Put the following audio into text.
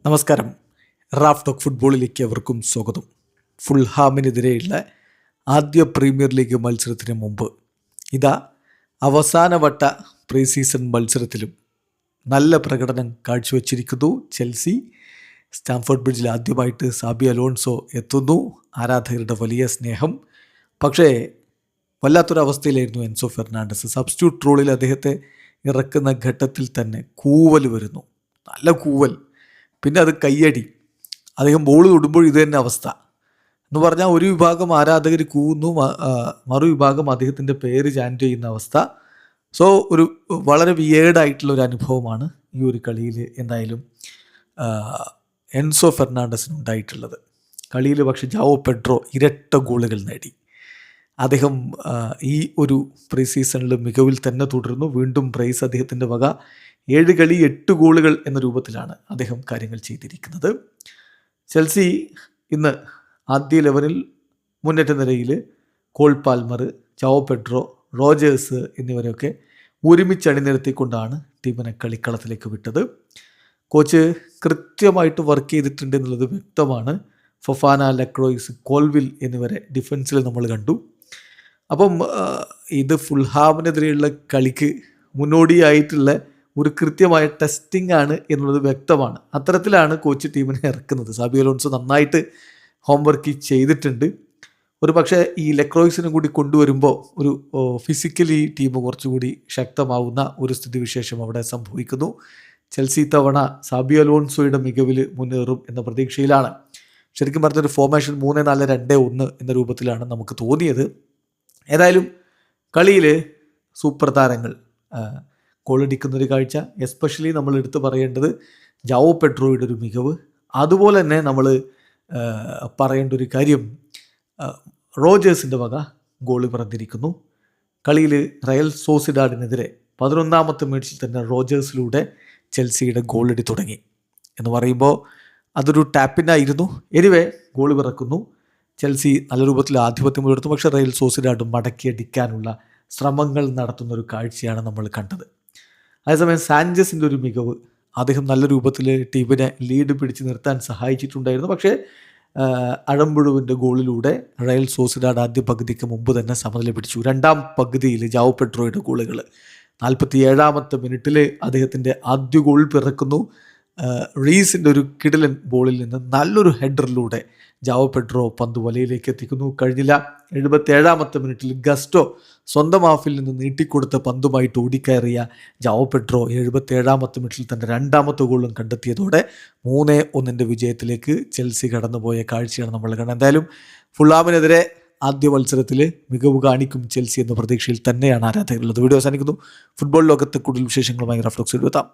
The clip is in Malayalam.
നമസ്കാരം. റാഫ് ടോക്ക് ഫുട്ബോളിലേക്ക് അവർക്കും സ്വാഗതം. ഫുൾഹാമിനെതിരെയുള്ള ആദ്യ പ്രീമിയർ ലീഗ് മത്സരത്തിന് മുമ്പ് ഇതാ അവസാനവട്ട പ്രീ സീസൺ മത്സരത്തിലും നല്ല പ്രകടനം കാഴ്ചവെച്ചിരിക്കുന്നു ചെൽസി. സ്റ്റാംഫോർഡ് ബ്രിഡ്ജിൽ ആദ്യമായിട്ട് സാബി അലോൺസോ എത്തുന്നു. ആരാധകരുടെ വലിയ സ്നേഹം. പക്ഷേ വല്ലാത്തൊരവസ്ഥയിലായിരുന്നു എൻസോ ഫെർണാണ്ടസ്. സബ്സ്റ്റിറ്റ്യൂട്ട് റോളിൽ അദ്ദേഹത്തെ ഇറക്കുന്ന ഘട്ടത്തിൽ തന്നെ കൂവൽ വരുന്നു, നല്ല കൂവൽ. പിന്നെ അത് കയ്യടി. അദ്ദേഹം ബോൾ തൊടുമ്പോൾ ഇത് തന്നെ അവസ്ഥ എന്ന് പറഞ്ഞാൽ ഒരു വിഭാഗം ആരാധകർ കൂവുന്നു, മറുവിഭാഗം അദ്ദേഹത്തിൻ്റെ പേര് ചാൻറ്റ് ചെയ്യുന്ന അവസ്ഥ. സോ ഒരു വളരെ വിയേർഡായിട്ടുള്ളൊരു അനുഭവമാണ് ഈ ഒരു കളിയിൽ എന്തായാലും എൻസോ ഫെർണാണ്ടസിന് ഉണ്ടായിട്ടുള്ളത്. കളിയിൽ പക്ഷേ ജാവോ പെഡ്രോ ഇരട്ട ഗോളുകൾ നേടി. അദ്ദേഹം ഈ ഒരു പ്രീ സീസണിൽ മികവിൽ തന്നെ തുടരുന്നു. വീണ്ടും പ്രൈസ് അദ്ദേഹത്തിൻ്റെ വക. 7 കളി 8 ഗോളുകൾ എന്ന രൂപത്തിലാണ് അദ്ദേഹം കാര്യങ്ങൾ ചെയ്തിരിക്കുന്നത്. ചെൽസി ഇന്ന് ആദ്യ 11-ൽ മുന്നേറ്റ നിരയിൽ Cole Palmer, Joao Pedro, Rogers എന്നിവരെയൊക്കെ ഒരുമിച്ച് അണിനിരത്തിക്കൊണ്ടാണ് ടീമിനെ കളിക്കളത്തിലേക്ക് വിട്ടത്. കോച്ച് കൃത്യമായിട്ട് വർക്ക് ചെയ്തിട്ടുണ്ട് എന്നുള്ളത് വ്യക്തമാണ്. ഫൊഫാന, ലക്രോയ്സ്, കോൾവിൽ എന്നിവരെ ഡിഫൻസിൽ നമ്മൾ കണ്ടു. അപ്പം ഇത് ഫുൾഹാമിനെതിരെയുള്ള കളിക്ക് മുന്നോടിയായിട്ടുള്ള ഒരു കൃത്യമായ ടെസ്റ്റിംഗ് ആണ് എന്നുള്ളത് വ്യക്തമാണ്. അത്തരത്തിലാണ് കോച്ച് ടീമിനെ ഇറക്കുന്നത്. സാബി അലോൺസോ നന്നായിട്ട് ഹോംവർക്ക് ചെയ്തിട്ടുണ്ട്. ഒരു പക്ഷേ ഈ ലക്രോയ്സിനും കൂടി കൊണ്ടുവരുമ്പോൾ ഒരു ഫിസിക്കലി ടീം കുറച്ചുകൂടി ശക്തമാവുന്ന ഒരു സ്ഥിതിവിശേഷം അവിടെ സംഭവിക്കുന്നു. ചെൽസി തവണ സാബി അലോൺസോയുടെ മികവിൽ മുന്നേറും എന്ന പ്രതീക്ഷയിലാണ്. ശരിക്കും പറഞ്ഞൊരു ഫോർമേഷൻ 3-4-2-1 എന്ന രൂപത്തിലാണ് നമുക്ക് തോന്നിയത്. ഏതായാലും കളിയിൽ സൂപ്പർ താരങ്ങൾ ഗോളടിക്കുന്നൊരു കാഴ്ച. എസ്പെഷ്യലി നമ്മൾ എടുത്തു പറയേണ്ടത് ജാവോ പെഡ്രോയുടെ ഒരു മികവ്. അതുപോലെ തന്നെ നമ്മൾ പറയേണ്ട ഒരു കാര്യം, റോജേഴ്സിൻ്റെ വക ഗോൾ പിറന്നിരിക്കുന്നു. കളിയിൽ റയൽ സോസിഡാഡിനെതിരെ 11ാമത്തെ മിനിറ്റിൽ തന്നെ റോജേഴ്സിലൂടെ ചെൽസിയുടെ ഗോളടി തുടങ്ങി എന്ന് പറയുമ്പോൾ അതൊരു ടാപ്പിനായിരുന്നു. എനിവേ ഗോൾ പിറക്കുന്നു. ചെൽസി നല്ല രൂപത്തിൽ ആധിപത്യം പുലർത്തും. പക്ഷേ റയൽ സോസിഡാഡ് മടക്കിയടിക്കാനുള്ള ശ്രമങ്ങൾ നടത്തുന്ന ഒരു കാഴ്ചയാണ് നമ്മൾ കണ്ടത്. അതേസമയം സാഞ്ചസിൻ്റെ ഒരു മികവ്, അദ്ദേഹം നല്ല രൂപത്തിൽ ടീമിനെ ലീഡ് പിടിച്ച് നിർത്താൻ സഹായിച്ചിട്ടുണ്ടായിരുന്നു. പക്ഷേ അഴമ്പുഴുവിൻ്റെ ഗോളിലൂടെ റയൽ സോസിഡാഡ് ആദ്യ പകുതിക്ക് മുമ്പ് തന്നെ സമനില പിടിച്ചു. രണ്ടാം പകുതിയിൽ ജാവോ പെഡ്രോയുടെ ഗോളുകൾ 47ാമത്തെ മിനിറ്റിൽ അദ്ദേഹത്തിൻ്റെ ആദ്യ ഗോൾ പിറക്കുന്നു. റീസിൻ്റെ ഒരു കിടിലൻ ബോളിൽ നിന്ന് നല്ലൊരു ഹെഡറിലൂടെ ജാവോ പെഡ്രോ പന്ത് വലയിലേക്ക് എത്തിക്കുന്നു. കഴിഞ്ഞില്ല. 77ാമത്തെ മിനിറ്റിൽ ഗസ്റ്റോ സ്വന്തം ഹാഫിൽ നിന്ന് നീട്ടിക്കൊടുത്ത പന്തുമായിട്ട് ഓടിക്കയറിയ ജാവോ പെഡ്രോ 77ാമത്തെ മിനിറ്റിൽ തൻ്റെ 2ാമത്തെ ഗോളും കണ്ടെത്തിയതോടെ 3-1 വിജയത്തിലേക്ക് ചെൽസി കടന്നുപോയ കാഴ്ചയാണ് നമ്മൾ കാണുന്നത്. എന്തായാലും ഫുൾഹാമിനെതിരെ ആദ്യ മത്സരത്തിൽ മികവ് കാണിക്കും ചെൽസി എന്ന പ്രതീക്ഷയിൽ തന്നെയാണ് ആരാധകരുള്ളത്. വീഡിയോ അവസാനിക്കുന്നു. ഫുട്ബോൾ ലോകത്തെ കൂടുതൽ വിശേഷങ്ങളുമായി റാഫ് ടോക്സിൽ എത്താം.